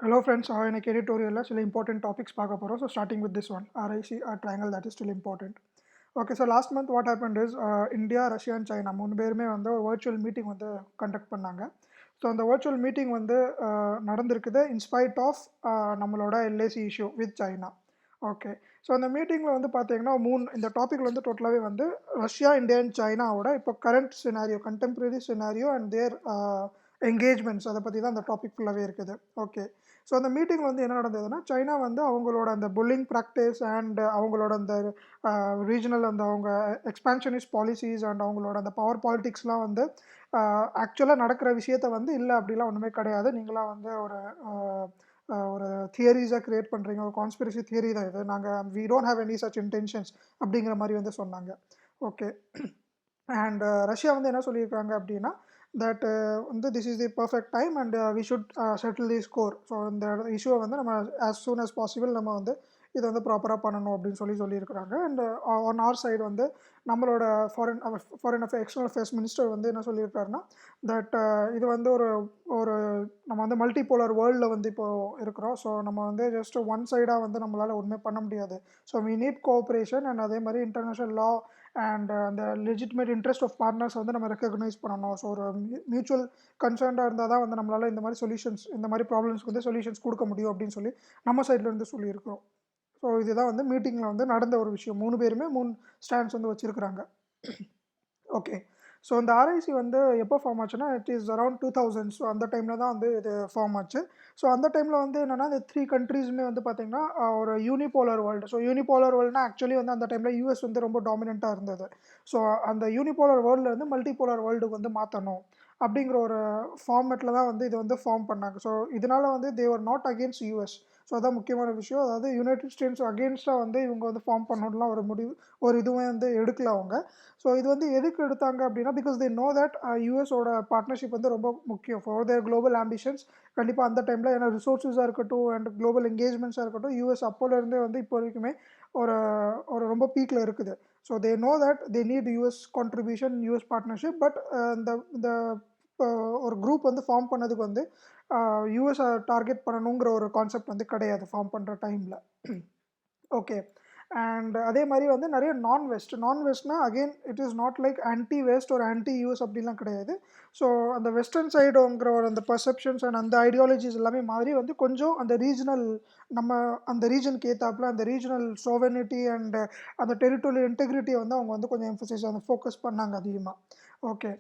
Hello friends, இன்னைக்கு எடிட்டோரியலில் சில important topics பார்க்க போகிறோம். So starting with this one, RIC, triangle that is still important. Okay, so last month what happened is India, Russia and China மூணு பேருமே வந்து ஒரு virtual meeting வந்து conduct பண்ணாங்க. ஸோ அந்த வர்ச்சுவல் மீட்டிங் வந்து நடந்திருக்குது இன்ஸ்பைட் ஆஃப் நம்மளோட LAC issue with China. Okay, so அந்த மீட்டிங்கில் வந்து பார்த்தீங்கன்னா இந்த டாப்பிக்கில் வந்து டோட்டலாகவே வந்து ரஷ்யா, இந்தியா அண்ட் சைனாவோட இப்போ current scenario, contemporary scenario and their engagements, அதை பற்றி தான் அந்த டாபிக் ஃபுல்லாகவே இருக்குது. ஓகே, ஸோ அந்த மீட்டிங் வந்து என்ன நடந்ததுன்னா, சைனா வந்து அவங்களோட அந்த புல்லிங் ப்ராக்டிஸ் அண்ட் அவங்களோட அந்த ரீஜனல் அந்த அவங்க எக்ஸ்பான்ஷனிஸ்ட் பாலிசிஸ் அண்ட் அவங்களோட அந்த பவர் பாலிட்டிக்ஸ்லாம் வந்து ஆக்சுவலாக நடக்கிற விஷயத்த வந்து இல்லை அப்படிலாம் ஒன்றுமே கிடையாது, நீங்களாம் வந்து ஒரு தியரிஸாக க்ரியேட் பண்ணுறீங்க, ஒரு கான்ஸ்பிரசி தியரி தான் இது, நாங்கள் we don't have any such intentions அப்படிங்கிற மாதிரி வந்து சொன்னாங்க. ஓகே, அண்ட் ரஷ்யா வந்து என்ன சொல்லியிருக்காங்க அப்படின்னா தட் வந்து this is the perfect time and we should settle the score. So இந்த இஷ்யூவை வந்து நம்ம ஆஸ் சூன் அஸ் பாசிபிள் நம்ம வந்து இதை வந்து ப்ராப்பராக பண்ணணும் அப்படின்னு சொல்லியிருக்கிறாங்க. அண்ட் ஆன் ஆர் சைடு வந்து நம்மளோட ஃபாரின் எக்ஸ்டர்னல் அஃபேர்ஸ் மினிஸ்டர் வந்து என்ன சொல்லியிருக்காருன்னா தட் இது வந்து ஒரு ஒரு நம்ம வந்து மல்டிபோலர் வேர்ல்டில் வந்து இப்போது இருக்கிறோம். ஸோ நம்ம வந்து ஜஸ்ட் ஒன் சைடாக வந்து நம்மளால் ஒன்றுமே பண்ண முடியாது. So we need cooperation and அதே மாதிரி இன்டர்நேஷ்னல் லா அண்ட் அந்த லெஜிட்மேட் இன்ட்ரெஸ்ட் ஆஃப் பார்ட்னர்ஸ் வந்து நம்ம ரெக்கக்னைஸ் பண்ணணும். ஸோ ஒரு மியூச்சுவல் கன்சர்ன்டாக இருந்தால் தான் வந்து நம்மளால் இந்த மாதிரி சொல்யூஷன்ஸ், இந்த மாதிரி ப்ராப்ளம்ஸ்க்கு வந்து சொல்யூஷன்ஸ் கொடுக்க முடியும் அப்படின்னு சொல்லி நம்ம சைட்லேருந்து சொல்லியிருக்கிறோம். ஸோ இதுதான் வந்து மீட்டிங்கில் வந்து நடந்த ஒரு விஷயம். மூணு பேருமே ஸ்டாண்ட்ஸ் வந்து வச்சுருக்கிறாங்க. ஓகே, ஸோ இந்த ஆர்ஐசி வந்து எப்போ ஃபார்ம் ஆச்சுன்னா இட் இஸ் அரௌண்ட் 2000. ஸோ அந்த டைமில் தான் வந்து இது ஃபார்ம் ஆச்சு. ஸோ அந்த டைமில் வந்து என்னென்னா இந்த 3 கண்ட்ரீஸுமே வந்து பார்த்திங்கன்னா ஒரு யூனிபோலர் வேர்ல்டு. ஸோ யூனிபோலர் வேர்ல்டுனா ஆக்சுவலி வந்து அந்த டைமில் யூஎஸ் வந்து ரொம்ப டாமினண்ட்டாக இருந்தது. ஸோ அந்த யூனிபோலர் வேர்ல்டில் வந்து மல்டிபோலர் வேர்ல்டுக்கு வந்து மாற்றணும் அப்படிங்கிற ஒரு ஃபார்மேட்டில் தான் வந்து இது வந்து ஃபார்ம் பண்ணாங்க. ஸோ இதனால் வந்து தேவர் நாட் அகெயின்ஸ்ட் யூஎஸ். ஸோ அதான் முக்கியமான விஷயம். அதாவது யுனைடெட் ஸ்டேட்ஸ் அகெயின்ஸ்டாக வந்து இவங்க வந்து ஃபார்ம் பண்ணணும்லாம் ஒரு இதுவே வந்து எடுக்கல அவங்க. ஸோ இது வந்து எதுக்கு எடுத்தாங்க அப்படின்னா பிகாஸ் தே நோ தட் யூஎஸோட பார்ட்னர்ஷிப் வந்து ரொம்ப முக்கியம் ஃபார் தேர் குளோபல் ஆம்பிஷன்ஸ். கண்டிப்பாக அந்த டைமில் ஏன்னா ரிசோர்ஸஸாக இருக்கட்டும் அண்ட் குளோபல் என்கேஜ்மெண்ட்ஸாக இருக்கட்டும், யூஎஸ் அப்போலேருந்தே வந்து இப்போ வரைக்குமே ஒரு ஒரு ரொம்ப பீக்கில் இருக்குது. So they know that they need US contribution, US partnership. But இந்த இந்த ஒரு குரூப் வந்து ஃபார்ம் பண்ணதுக்கு வந்து யூஎஸை டார்கெட் பண்ணணுங்கிற ஒரு கான்செப்ட் வந்து கிடையாது ஃபார்ம் பண்ணுற டைமில். ஓகே, அண்ட் அதே மாதிரி வந்து நிறைய நான் வெஸ்ட்னா again it is not like anti west ஒரு ஆன்டி யூஎஸ் அப்படிலாம் கிடையாது. ஸோ அந்த வெஸ்டர்ன் சைடுங்கிற ஒரு அந்த பர்செப்ஷன்ஸ் அண்ட் அந்த ஐடியாலஜிஸ் எல்லாமே மாதிரி வந்து கொஞ்சம் அந்த ரீஜனல், நம்ம அந்த ரீஜனுக்கு ஏற்றாப்புல அந்த ரீஜனல் சோவர்னிட்டி அண்ட் அந்த டெரிட்டோரியல் இன்டெகிரிட்டியை வந்து அவங்க வந்து கொஞ்சம் எம்ஃபசைஸ் அந்த ஃபோக்கஸ் பண்ணாங்க அதிகமாக. ஓகே,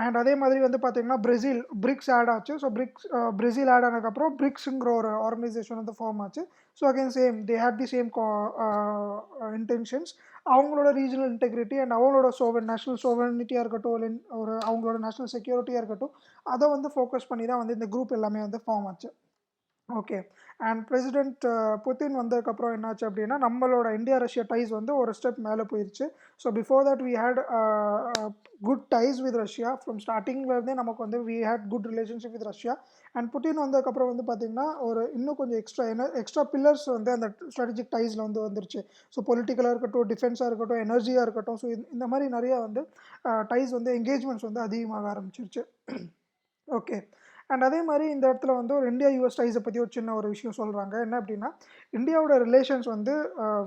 அண்ட் அதே மாதிரி வந்து பார்த்தீங்கன்னா பிரிக்ஸ் ஆட் ஆச்சு. ஸோ பிரேசில் ஆட் ஆனதுக்கப்புறம் பிரிக்ஸுங்கிற ஒரு ஆர்கனைசேஷன் வந்து ஃபார்ம் ஆச்சு. So again same they had the same intentions. அவங்களோட ரீஜனல் இன்டெகிரிட்டி அண்ட் அவங்களோட நேஷனல் சோவர்னிட்டியாக இருக்கட்டும், ஒரு அவங்களோட நேஷனல் செக்யூரிட்டியாக இருக்கட்டும், அதை வந்து ஃபோக்கஸ் பண்ணி தான் வந்து இந்த குரூப் எல்லாமே வந்து ஃபார்ம் ஆச்சு. ஓகே, அண்ட் பிரசிடென்ட் புதின் வந்ததுக்கப்புறம் என்னாச்சு அப்படின்னா நம்மளோட இந்தியா ரஷ்யா டைஸ் வந்து ஒரு ஸ்டெப் மேலே போயிடுச்சு. So before that we had good ties with Russia from ஸ்டார்டிங்லேருந்தே நமக்கு வந்து we had good relationship with Russia. And Putin வந்ததுக்கப்புறம் வந்து பார்த்திங்கன்னா ஒரு இன்னும் கொஞ்சம் எக்ஸ்ட்ரா பில்லர்ஸ் வந்து அந்த ஸ்ட்ராட்டஜிக் டைஸில் வந்து வந்துருச்சு. ஸோ பொலிட்டிக்கலாக இருக்கட்டும், டிஃபென்ஸாக இருக்கட்டும், எனர்ஜியாக இருக்கட்டும், ஸோ இந்த மாதிரி நிறையா வந்து டைஸ் வந்து என்கேஜ்மெண்ட்ஸ் வந்து அதிகமாக ஆரம்பிச்சிருச்சு. ஓகே, அண்ட் அதே மாதிரி இந்த இடத்துல வந்து ஒரு இந்தியா யூஎஸ் டைஸை பற்றி ஒரு சின்ன ஒரு விஷயம் சொல்கிறாங்க. என்ன அப்படின்னா இந்தியாவோட ரிலேஷன்ஸ் வந்து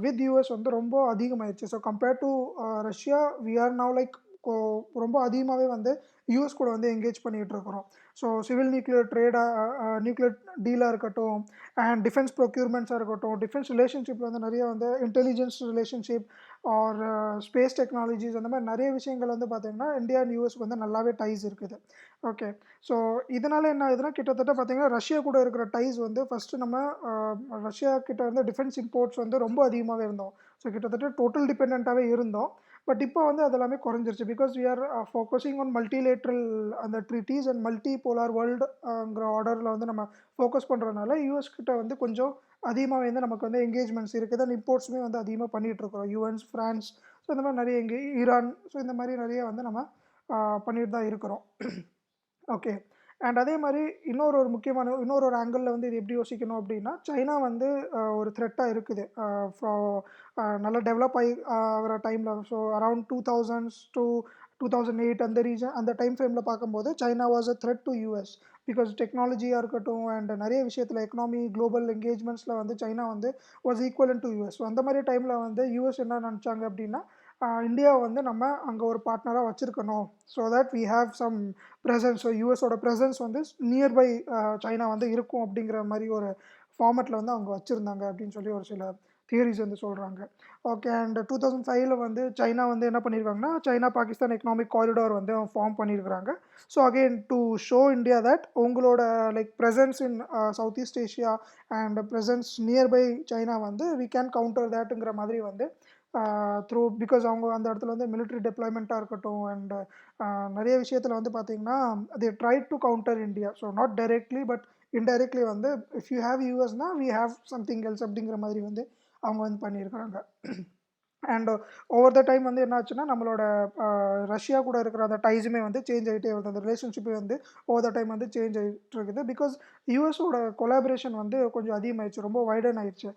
வித் யூஎஸ் வந்து ரொம்ப அதிகமாகிடுச்சு. So compared to Russia we are now like ரொம்ப அதிகமாகவே வந்து யூஎஸ் கூட வந்து என்கேஜ் பண்ணிகிட்டு இருக்கிறோம். ஸோ சிவில் நியூக்ளியர் டீலாக இருக்கட்டும் அண்ட் டிஃபென்ஸ் ப்ரொக்யூர்மெண்ட்ஸாக இருக்கட்டும், டிஃபென்ஸ் ரிலேஷன்ஷிப்பில் வந்து நிறைய வந்து intelligence relationship or space technologies அந்த மாதிரி நிறைய விஷயங்கள் வந்து பார்த்திங்கன்னா இந்தியா அண்ட் யூஎஸ்க்கு வந்து நல்லாவே டைஸ் இருக்குது. ஓகே, ஸோ இதனால் என்ன ஆகுதுன்னா கிட்டத்தட்ட பார்த்திங்கன்னா ரஷ்யா கூட இருக்கிற டைஸ் வந்து ஃபஸ்ட்டு நம்ம ரஷ்யா கிட்ட வந்து டிஃபென்ஸ் இம்போர்ட்ஸ் வந்து ரொம்ப அதிகமாகவே இருந்தோம். ஸோ கிட்டத்தட்ட டோட்டல் டிபெண்ட்டாகவே இருந்தோம். பட் இப்போ வந்து அது எல்லாமே குறைஞ்சிருச்சு because we are focusing on multilateral அந்த ட்ரீட்டீஸ் அண்ட் மல்டி போலார் வேர்ல்டுங்கிற ஆர்டரில் வந்து நம்ம ஃபோக்கஸ் பண்ணுறதுனால யூஎஸ் கிட்ட வந்து கொஞ்சம் அதிகமாக வந்து நமக்கு வந்து என்கேஜ்மெண்ட்ஸ் இருக்குது. அண்ட் இம்போர்ட்ஸுமே வந்து அதிகமாக பண்ணிகிட்ருக்கோம். யுஎன்ஸ், ஃப்ரான்ஸ், ஸோ இந்த மாதிரி நிறைய ஈரான், ஸோ இந்த மாதிரி நிறைய வந்து நம்ம பண்ணிட்டு தான் இருக்கிறோம். ஓகே, அண்ட் அதே மாதிரி இன்னொரு ஆங்கிளில் வந்து இது எப்படி யோசிக்கணும் அப்படின்னா சைனா வந்து ஒரு த்ரெட்டாக இருக்குது நல்லா டெவலப் ஆகிற டைமில். ஸோ அரவுண்ட் 2000s to 2008 அந்த டைம் ஃப்ரேமில் பார்க்கும்போது China was a threat to US. Because டெக்னாலஜியாக இருக்கட்டும் அண்ட் நிறைய விஷயத்தில் எக்கனாமி குளோபல் என்கேஜ்மெண்ட்ஸில் வந்து சைனா வந்து வாஸ் ஈக்குவலன் டு யூஎஸ். ஸோ அந்த மாதிரி டைமில் வந்து யூஎஸ் என்ன நினச்சாங்க அப்படின்னா இந்தியாவை வந்து நம்ம அங்கே ஒரு பார்ட்னராக வச்சுருக்கணும். So that we have some presence. So யூஎஸோட ப்ரெசன்ஸ் வந்து நியர்பை சைனா வந்து இருக்கும் அப்படிங்கிற மாதிரி ஒரு ஃபார்மெட்டில் வந்து அவங்க வச்சுருந்தாங்க அப்படின்னு சொல்லி ஒரு சில தியரிஸ் வந்து சொல்கிறாங்க. ஓகே. அண்ட் 2005 வந்து சைனா வந்து என்ன பண்ணியிருக்காங்கன்னா சைனா பாகிஸ்தான் எக்கனாமிக் காரிடார் வந்து ஃபார்ம் பண்ணியிருக்கிறாங்க. So again to show India that உங்களோட like presence in South East Asia and presence nearby China வந்து வி கேன் கவுண்டர் தேட்டுங்கிற மாதிரி வந்து த்ரூ பிகாஸ் அவங்க அந்த இடத்துல வந்து மிலிட்ரி டெப்ளாய்மெண்ட்டாக இருக்கட்டும் அண்ட் நிறைய விஷயத்தில் வந்து பார்த்தீங்கன்னா they try to counter India. So not directly but indirectly வந்து இஃப் யூ ஹேவ் யூஎஸ்னா வி ஹேவ் சம்திங் எல்ஸ் அப்படிங்கிற மாதிரி வந்து அவங்க வந்து பண்ணியிருக்கிறாங்க. அண்ட் ஓவர் த டைம் வந்து என்ன ஆச்சுன்னா நம்மளோட ரஷ்யா கூட இருக்கிற அந்த டைஸுமே வந்து சேஞ்ச் ஆகிட்டே வருது. அந்த ரிலேஷன்ஷிப்பே வந்து ஓவர் த டைம் வந்து சேஞ்ச் ஆகிட்டு இருக்குது. பிகாஸ் யூஎஸோட கொலாபரேஷன் வந்து கொஞ்சம் அதிகமாகிடுச்சு, ரொம்ப வைடன் ஆயிடுச்சு.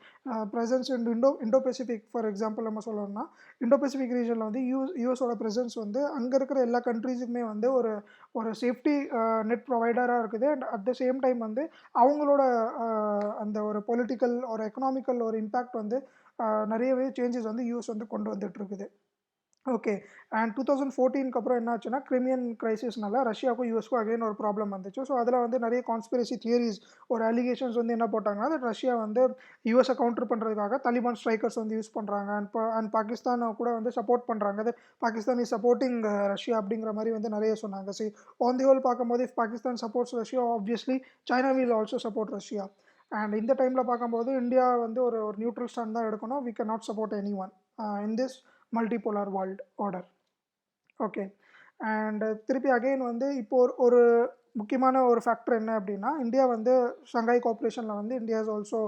Presence in Indo Pacific for example நம்ம சொல்லணும்னா இண்டோ பெசிபிக் ரீஜனில் வந்து யூஎஸோட ப்ரெசன்ஸ் வந்து அங்கே இருக்கிற எல்லா கண்ட்ரீஸுக்குமே வந்து ஒரு ஒரு சேஃப்டி நெட் ப்ரொவைடராக இருக்குது. And at the same time வந்து அவங்களோட அந்த ஒரு பொலிட்டிக்கல் ஒரு எக்கனாமிக்கல் ஒரு இம்பேக்ட் வந்து நிறையவே சேஞ்சஸ் வந்து யூஎஸ் வந்து கொண்டு வந்துட்டு இருக்குது. ஓகே. அண்ட் 2014க்கு அப்புறம் என்ன ஆச்சுன்னா கிரிமியன் கிரைசிஸ்னால ரஷ்யாவுக்கும் யூஎஸ்க்கும் அகைன் ஒரு ப்ராப்ளம் வந்துச்சு. ஸோ அதில் வந்து நிறைய கான்ஸ்பிரசி தியரிஸ் ஒரு அலிகேஷன்ஸ் வந்து என்ன போட்டாங்கன்னா that ரஷ்யா வந்து யூஎஸை கவுண்டர் பண்ணுறதுக்காக தாலிபான் ஸ்ட்ரைக்கர்ஸ் வந்து யூஸ் பண்ணுறாங்க அண்ட் பாகிஸ்தானை கூட வந்து சப்போர்ட் பண்ணுறாங்க. அது பாகிஸ்தான் இஸ் சப்போர்ட்டிங் ரஷ்யா அப்படிங்கிற மாதிரி வந்து நிறைய சொன்னாங்க. ஸோ ஆன் தி ஹோல் பார்க்கும்போது if Pakistan supports Russia obviously China will also support Russia. And இந்த டைமில் பார்க்கும்போது இந்தியா வந்து ஒரு ஒரு நியூட்ரல் ஸ்டாண்ட் தான் எடுக்கணும். We can not support any one in this multipolar world order. Okay. And திருப்பி அகெயின் வந்து இப்போ ஒரு ஒரு முக்கியமான ஒரு ஃபேக்டர் என்ன அப்படின்னா இந்தியா வந்து ஷங்காய் கோஆப்ரேஷனில் வந்து India is also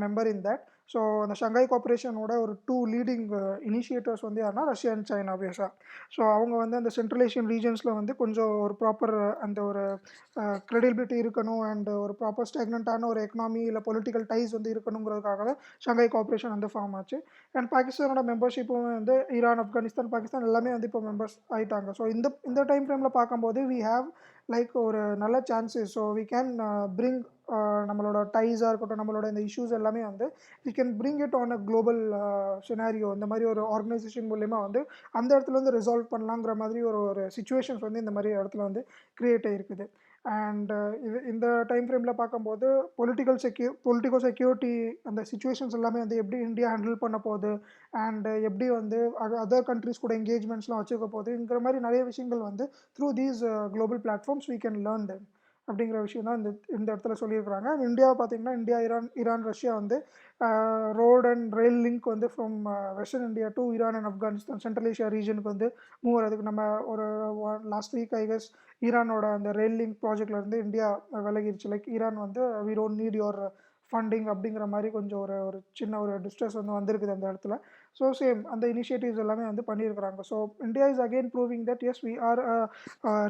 member in that. So அந்த ஷங்காய் கோஆப்ரேஷனோட ஒரு 2 லீடிங் இனிஷியேட்டர்ஸ் வந்து யாருன்னா ரஷ்யா அண்ட் சைனா ஆப்வியஸாக. ஸோ அவங்க வந்து அந்த சென்ட்ரல் ஏஷியன் ரீஜன்ஸில் வந்து கொஞ்சம் ஒரு ப்ராப்பர் அந்த ஒரு க்ரெடிபிலிட்டி இருக்கணும் அண்ட் ஒரு ப்ராப்பர் ஸ்டாக்னண்ட்டான ஒரு எக்கனாமி இல்லை பொலிட்டிக்கல் டைஸ் வந்து இருக்கணுங்கிறதுக்காக தான் ஷங்காய் கோஆப்ரேஷன் வந்து ஃபார்ம் ஆச்சு. அண்ட் பாகிஸ்தானோட மெம்பர்ஷிப்பும் வந்து ஈரான் ஆப்கானிஸ்தான் பாகிஸ்தான் எல்லாமே வந்து இப்போ மெம்பர்ஸ் ஆகிட்டாங்க. ஸோ இந்த இந்த டைம் ஃப்ரேமில் பார்க்கும்போது வி ஹாவ் லைக் ஒரு நல்ல chances. So we can bring நம்மளோட டைஸாக இருக்கட்டும் நம்மளோட இந்த இஷ்யூஸ் எல்லாமே வந்து we can bring it on a global scenario. இந்த மாதிரி ஒரு ஆர்கனைசேஷன் மூலயமா வந்து அந்த இடத்துல வந்து ரிசால்வ் பண்ணலாங்கிற மாதிரி ஒரு ஒரு சுச்சுவேஷன்ஸ் வந்து இந்த மாதிரி இடத்துல வந்து க்ரியேட் ஆகிருக்குது. அண்ட் இது இந்த டைம் ஃப்ரேமில் பார்க்கும்போது பொலிட்டிக்கல் செக்யூரிட்டி அந்த சுச்சுவேஷன்ஸ் எல்லாமே வந்து எப்படி இந்தியா ஹேண்டில் பண்ண போகுது அண்ட் எப்படி வந்து அதர் கண்ட்ரிஸ் கூட என்கேஜ்மெண்ட்ஸ்லாம் வச்சுக்க போகுதுங்கிற மாதிரி நிறைய விஷயங்கள் வந்து through these global platforms we can learn them அப்படிங்கிற விஷயம் தான் இந்த இடத்துல சொல்லியிருக்கிறாங்க. இந்தியாவை பார்த்தீங்கன்னா இந்தியா ஈரான் ரஷ்யா வந்து ரோட் அண்ட் ரயில் லிங்க் வந்து from western India to Iran and Afghanistan central Asia ரீஜனுக்கு வந்து மூவ் ஆகிறதுக்கு நம்ம ஒரு லாஸ்ட் வீக் ஐ கெஸ் ஈரானோட அந்த ரயில் லிங்க் ப்ராஜெக்ட்லேருந்து இந்தியா விலகிருச்சு. லைக் ஈரான் வந்து we don't need your funding அப்படிங்கிற மாதிரி கொஞ்சம் ஒரு ஒரு சின்ன ஒரு டிஸ்ட்ரெஸ் வந்து வந்திருக்குது அந்த இடத்துல. ஸோ சேம் அந்த இனிஷியேட்டிவ்ஸ் எல்லாமே வந்து பண்ணியிருக்கிறாங்க. So India is again proving that as we are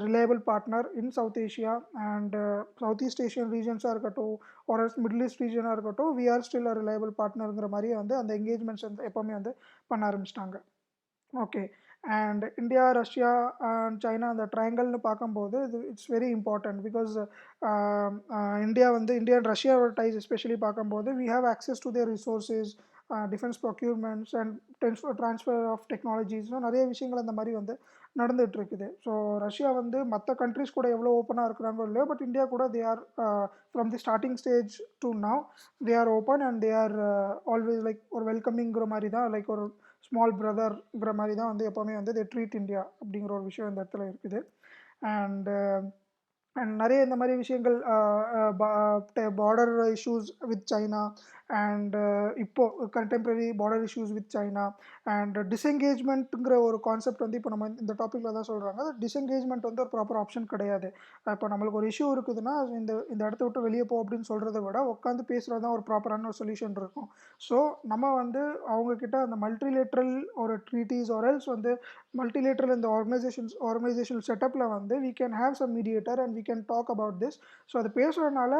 reliable partner in south Asia and south east Asian ரீஜன்ஸாக இருக்கட்டும் ஒரு மிடில் ஈஸ்ட் ரீஜனாக இருக்கட்டும் we are still a reliable பார்ட்னருங்கிற மாதிரியே வந்து அந்த என்கேஜ்மெண்ட்ஸ் வந்து எப்போவுமே வந்து பண்ண ஆரம்பிச்சிட்டாங்க. Okay. And India Russia and China அந்த ட்ரையாங்கல்னு பார்க்கும்போது it's very important because India and ரஷ்யாவோட டைஸ் எஸ்பெஷலி பார்க்கும்போது we have access to their resources defence ப்ரொக்யூர்மெண்ட்ஸ் and transfer of டெக்னாலஜிஸும் நிறைய விஷயங்கள் அந்த மாதிரி வந்து நடந்துகிட்டு இருக்குது. ஸோ ரஷ்யா வந்து மற்ற கண்ட்ரிஸ் கூட எவ்வளோ ஓப்பனாக இருக்கிறாங்களோ இல்லையோ பட் இந்தியா கூட they are from the starting stage to now they are open and they are always like ஒரு வெல்கமிங்கிற மாதிரி தான் லைக் ஒரு ஸ்மால் பிரதர்ங்கிற மாதிரி தான் வந்து எப்போவுமே வந்து தே ட்ரீட் இந்தியா அப்படிங்கிற ஒரு விஷயம் இந்த இடத்துல இருக்குது. அண்ட் அண்ட் நிறைய இந்த மாதிரி விஷயங்கள் border issues with China and இப்போது contemporary border issues with China and டிஸ்எங்கேஜ்மெண்ட்டுங்கிற ஒரு கான்செப்ட் வந்து இப்போ நம்ம இந்த டாப்பிக்கில் தான் சொல்கிறாங்க. டிஸ்எங்கேஜ்மெண்ட் வந்து ஒரு ப்ராப்பர் ஆப்ஷன் கிடையாது. இப்போ நம்மளுக்கு ஒரு இஷ்யூ இருக்குதுன்னா இந்த இந்த இடத்த விட்டு வெளியே போ அப்படின்னு சொல்கிறத விட உட்காந்து பேசுகிறது தான் ஒரு ப்ராப்பரான ஒரு சொல்யூஷன் இருக்கும். ஸோ நம்ம வந்து அவங்கக்கிட்ட அந்த மல்டிலேட்ரல் ஒரு ட்ரீட்டிஸ் ஆர்எல்ஸ் வந்து மல்டிலேட்ரல் இந்த ஆர்கனைசேஷனல் செட்டப்பில் வந்து we can have some mediator and we can talk about this. So அது பேசுகிறதுனால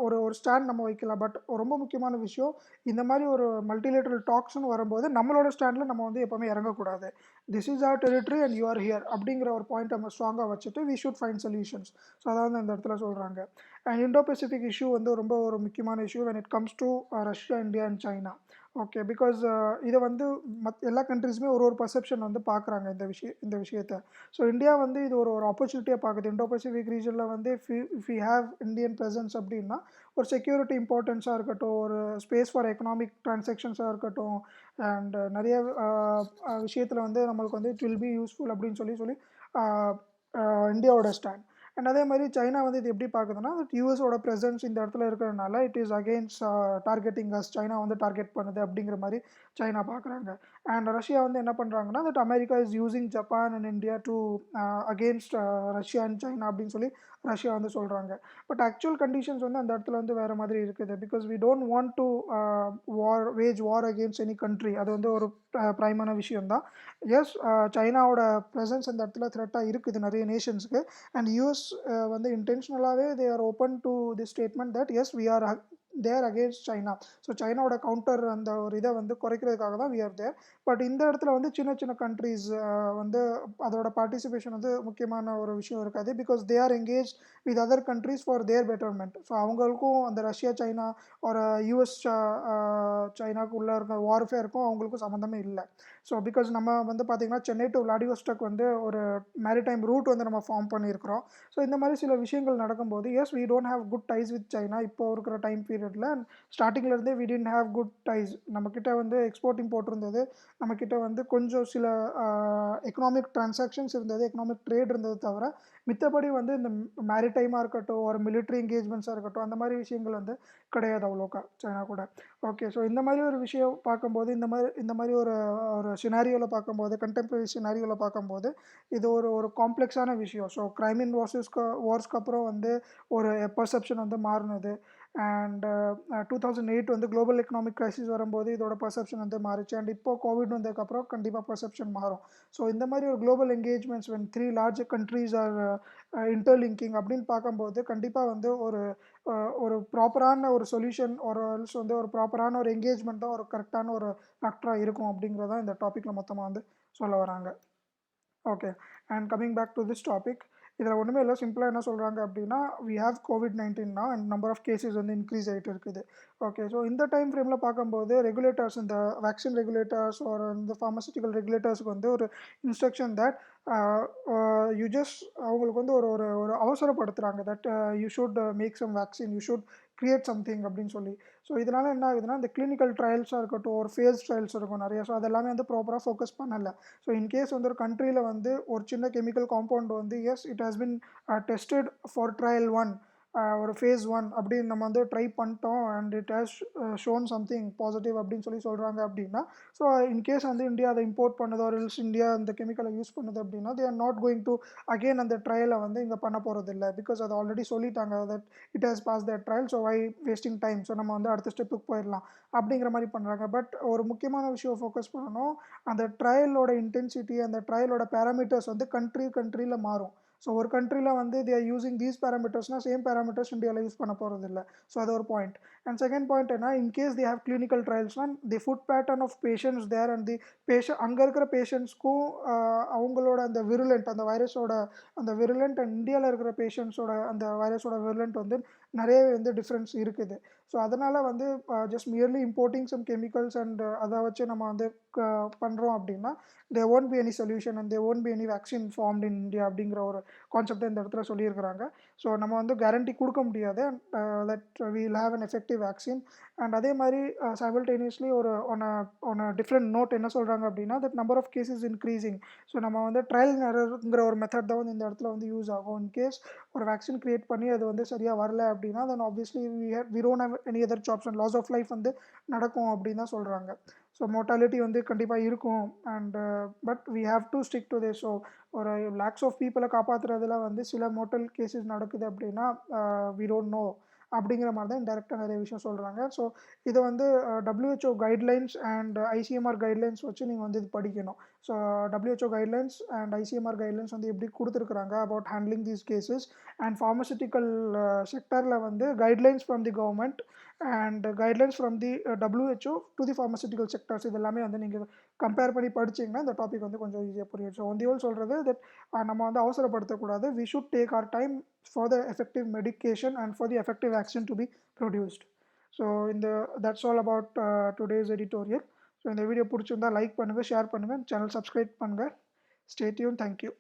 ஒரு ஒரு ஸ்டாண்ட் நம்ம வைக்கலாம். பட் ரொம்ப முக்கியமான முக்கியமான விஷயம். இந்த மாதிரி ஒரு மல்டிலேட்டரல் டாக்ஸ்னு வரும்போது நம்மளோட ஸ்டாண்டில் நம்ம வந்து எப்போவுமே இறங்கக்கூடாது. This is our territory and you are here அப்படிங்கிற ஒரு பாயிண்ட் நம்ம ஸ்ட்ராங்காக வச்சுட்டு we should find solutions. So அதாவது அந்த இடத்துல சொல்கிறாங்க. அண்ட் இண்டோ பசிபிக் இஷ்யூ வந்து ரொம்ப ஒரு முக்கியமான issue when it comes to Russia, India and China. Okay, because இதை வந்து எல்லா கண்ட்ரீஸுமே ஒரு ஒரு பர்செப்ஷன் வந்து பார்க்குறாங்க இந்த விஷயத்தை. ஸோ இந்தியா வந்து இது ஒரு ஒரு ஆப்பர்ச்சுனிட்டியாக பார்க்குது. இண்டோ பசிபிக் ரீஜனில் வந்து if you have Indian presence அப்படின்னா ஒரு செக்யூரிட்டி இம்பார்ட்டன்ஸாக இருக்கட்டும், ஒரு ஸ்பேஸ் ஃபார் எக்கனாமிக் ட்ரான்சாக்ஷன்ஸாக இருக்கட்டும், அண்ட் நிறைய விஷயத்தில் வந்து நம்மளுக்கு வந்து இட் வில் பி யூஸ்ஃபுல் அப்படின்னு சொல்லி சொல்லி இந்தியாவோட ஸ்டாண்ட். அண்ட் அதே மாதிரி சைனா வந்து இது எப்படி பார்க்குதுன்னா, யூஎஸோட ப்ரெசன்ஸ் இந்த இடத்துல இருக்கிறதுனால it is against targeting us, China வந்து டார்கெட் பண்ணுது அப்படிங்கிற மாதிரி சைனா பார்க்குறாங்க. அண்ட் ரஷ்யா வந்து என்ன பண்ணுறாங்கன்னா, that America is using Japan and India to against Russia and China அப்படின்னு சொல்லி ரஷ்யா வந்து சொல்கிறாங்க. பட் ஆக்சுவல் கண்டிஷன்ஸ் வந்து அந்த இடத்துல வந்து வேறு மாதிரி இருக்குது. Because we don't want to wage war against any country. அது வந்து ஒரு ப்ரைமான விஷயம்தான். எஸ், சைனாவோட ப்ரெசன்ஸ் அந்த இடத்துல த்ரெட்டாக இருக்குது நிறைய நேஷன்ஸுக்கு. அண்ட் யூஎஸ் வந்து இன்டென்ஷனலாகவே they are open to the statement that as we are there against China. So சைனாவோட கவுண்டர் அந்த ஒரு இதை வந்து குறைக்கிறதுக்காக தான் வி ஆர் தேர். பட் இந்த இடத்துல வந்து சின்ன சின்ன கண்ட்ரீஸ் வந்து அதோட பார்ட்டிசிபேஷன் வந்து முக்கியமான ஒரு விஷயம் இருக்காது. Because they are engage with other countries for their betterment. So அவங்களுக்கும் அந்த ரஷ்யா சைனா ஒரு யூஎஸ் சைனாவுக்கு உள்ளே இருக்க வார்ஃபேருக்கும் அவங்களுக்கும் சம்மந்தமே இல்லை. ஸோ பிகாஸ் நம்ம வந்து பார்த்திங்கன்னா சென்னை டு விளாடிவோஸ்டாக் வந்து ஒரு மேரிடைம் ரூட் வந்து நம்ம ஃபார்ம் பண்ணியிருக்கிறோம். ஸோ இந்த மாதிரி சில விஷயங்கள் நடக்கும்போது as we don't have good ties with China இப்போ இருக்கிற டைம் பீரியடில். ஸ்டார்டிங்லேருந்தே we didn't have good ties. நம்மக்கிட்ட வந்து எக்ஸ்போர்ட் இம்போர்ட் இருந்தது, நம்மக்கிட்ட வந்து கொஞ்சம் சில எக்கனாமிக் டிரான்சாக்ஷன்ஸ் இருந்தது, எக்கனாமிக் ட்ரேட் இருந்தது தவிர மித்தபடி வந்து இந்த மேரிடைமாக இருக்கட்டும், ஒரு மிலிட்ரி என்கேஜ்மெண்ட்ஸாக இருக்கட்டும், அந்த மாதிரி விஷயங்கள் வந்து கிடையாது அவ்வளோக்கா சைனா கூட. ஓகே, ஸோ இந்த மாதிரி ஒரு விஷயம் பார்க்கும்போது இந்த மாதிரி ஒரு ஒரு சினாரியோவில் பார்க்கும்போது, கண்டெம்பரரி சினாரியோவில் பார்க்கும்போது இது ஒரு ஒரு காம்ப்ளெக்ஸான விஷயம். ஸோ கிரைமின் வார்ஸ்க்கு அப்புறம் வந்து ஒரு பர்செப்ஷன் வந்து மாறினது. அண்ட் 2008 வந்து குளோபல் எக்கனாமிக் கிரைசிஸ் வரும்போது இதோட பர்செப்ஷன் வந்து மாறிச்சு. அண்ட் இப்போ கோவிட் வந்ததுக்கப்புறம் கண்டிப்பாக பர்செப்ஷன் மாறும். ஸோ இந்த மாதிரி ஒரு global engagements when 3 large countries R interlinking அப்படின்னு பார்க்கும்போது கண்டிப்பாக வந்து ஒரு ப்ராப்பரான ஒரு சொல்யூஷன் ஒரு வந்து ஒரு ப்ராப்பரான ஒரு என்கேஜ்மெண்ட் தான் ஒரு கரெக்டான ஒரு ஃபேக்டராக இருக்கும் அப்படிங்கிறதான் இந்த டாப்பிக்கில் மொத்தமாக வந்து சொல்ல வராங்க. Okay, and coming back to this topic, இதில் ஒன்றுமே இல்லை. சிம்பிளாக என்ன சொல்கிறாங்க அப்படின்னா, we have COVID-19 and number of cases வந்து இன்க்ரீஸ் ஆகிட்டு இருக்குது. ஓகே, ஸோ இந்த டைம் ஃப்ரேமில் பார்க்கும்போது ரெகுலேட்டர்ஸ், இந்த வேக்சின் ரெகுலேட்டர்ஸ் ஒரு இந்த ஃபார்மசிட்டிக்கல் ரெகுலேட்டர்ஸ்க்கு வந்து ஒரு இன்ஸ்ட்ரக்ஷன் தட் யூ ஜஸ்ட் அவங்களுக்கு வந்து ஒரு ஒரு ஒரு அவசரப்படுத்துகிறாங்க that you should make some vaccine, you should create something அப்படின்னு சொல்லி. ஸோ இதனால் என்ன ஆகுதுன்னா, இந்த கிளினிக்கல் ட்ரையல்ஸாக இருக்கட்டும், ஒரு ஃபேஸ் ட்ரையல்ஸ் இருக்கும் நிறைய. ஸோ அதெல்லாமே வந்து ப்ராப்பராக ஃபோக்கஸ் பண்ணலை. ஸோ இன்கேஸ் வந்து ஒரு கண்ட்ரியில் வந்து ஒரு சின்ன கெமிக்கல் காம்பவுண்ட் வந்து S it has been tested for trial 1, ஒரு ஃபேஸ் 1 அப்படின்னு நம்ம வந்து ட்ரை பண்ணிட்டோம் and it has shown something positive அப்படின்னு சொல்லி சொல்கிறாங்க அப்படின்னா, ஸோ இன்கேஸ் வந்து இந்தியா அதை இம்போர்ட் பண்ணுதோ இல்ஸ் இந்தியா அந்த கெமிக்கலை யூஸ் பண்ணுது அப்படின்னா they are not going to again அந்த ட்ரையலை வந்து இங்கே பண்ண போகிறது இல்லை. பிகாஸ் அதை ஆல்ரெடி சொல்லிட்டாங்க that it has pass that trial, so why wasting time, so நம்ம வந்து அடுத்த ஸ்டெப்புக்கு போயிடலாம் அப்படிங்கிற மாதிரி பண்ணுறாங்க. பட் ஒரு முக்கியமான விஷயம் ஃபோக்கஸ் பண்ணணும், அந்த ட்ரையலோட இன்டென்சிட்டி, அந்த ட்ரையலோட பேராமீட்டர்ஸ் வந்து கண்ட்ரியில் மாறும். ஸோ ஒரு கண்ட்ரியில் வந்து தே ஆர் யூசிங் தீஸ் பேராமீட்டர்ஸ்னால் சேம் பேராமீட்டர்ஸ் இந்தியாவில் யூஸ் பண்ண போகிறது இல்லை. ஸோ அது ஒரு பாயிண்ட். அண்ட் செகண்ட் பாயிண்ட் என்ன, இன்கேஸ் தே ஹேவ் கிளினிக்கல் ட்ரையல்ஸ்னால் the food pattern of patients there and the அங்கே இருக்கிற பேஷண்ட்ஸ்க்கும் அவங்களோட அந்த விருலண்ட், அந்த வைரஸோட அந்த விருலண்ட் அண்ட் இந்தியாவில் இருக்கிற பேஷண்ட்ஸோட அந்த வைரஸோட விருலண்ட் வந்து நிறையவே வந்து டிஃப்ரென்ஸ் இருக்குது. ஸோ அதனால் வந்து just merely importing some chemicals and அதை வச்சு நம்ம வந்து பண்ணுறோம் அப்படின்னா there won't be any solution and there won't be any vaccine formed in India அப்படிங்கிற ஒரு கான்செப்டை இந்த இடத்துல சொல்லியிருக்கிறாங்க. ஸோ நம்ம வந்து கேரண்டி கொடுக்க முடியாது that we'll have an effective vaccine. And அதே மாதிரி simultaneously ஒரு on a different note என்ன சொல்கிறாங்க அப்படின்னா that number of cases increasing. So நம்ம வந்து ட்ரையல் அண்ட் எரர்ங்கிற ஒரு மெத்தட் தான் வந்து இந்த இடத்துல வந்து யூஸ் ஆகும். இன்கேஸ் ஒரு வேக்சின் கிரியேட் பண்ணி அது வந்து சரியாக வரல அப்படின்னா தென் obviously we don't have any other jobs and loss of life வந்து நடக்கும் அப்படின்னு தான் சொல்கிறாங்க. ஸோ மோர்டாலிட்டி வந்து கண்டிப்பாக இருக்கும். And but we have to stick to this. So ஒரு லேக்ஸ் ஆஃப் பீப்புளை காப்பாற்றுறதுல வந்து சில மோர்டல் கேசஸ் நடக்குது அப்படின்னா வி டோன்ட் நோ அப்படிங்கிற மாதிரி தான் இன்டெரக்டாக நிறைய விஷயம் சொல்கிறாங்க. ஸோ இதை வந்து WHO guidelines and ICMR guidelines வச்சு நீங்கள் வந்து இது படிக்கணும். So WHO guidelines and ICMR guidelines வந்து எப்படி கொடுத்துருக்குறாங்க about handling these cases. And pharmaceutical செக்டரில் வந்து guidelines from the government and guidelines from the WHO to the pharmaceutical sectors இது எல்லாமே வந்து நீங்கள் கம்பேர் பண்ணி படிச்சிங்கன்னா இந்த டாபிக் வந்து கொஞ்சம் ஈஸியாக புரியும். ஸோ வந்து சொல்கிறது தட் நம்ம வந்து அவசரப்படுத்தக்கூடாது. We should take our time for the effective medication and for the effective action to be produced. So இந்த that's all about today's editorial. So இந்த வீடியோ பிடிச்சிருந்தா லைக் பண்ணுங்கள், ஷேர் பண்ணுங்கள், சேனல் சப்ஸ்கிரைப் பண்ணுங்கள். Stay tune. தேங்க்யூ.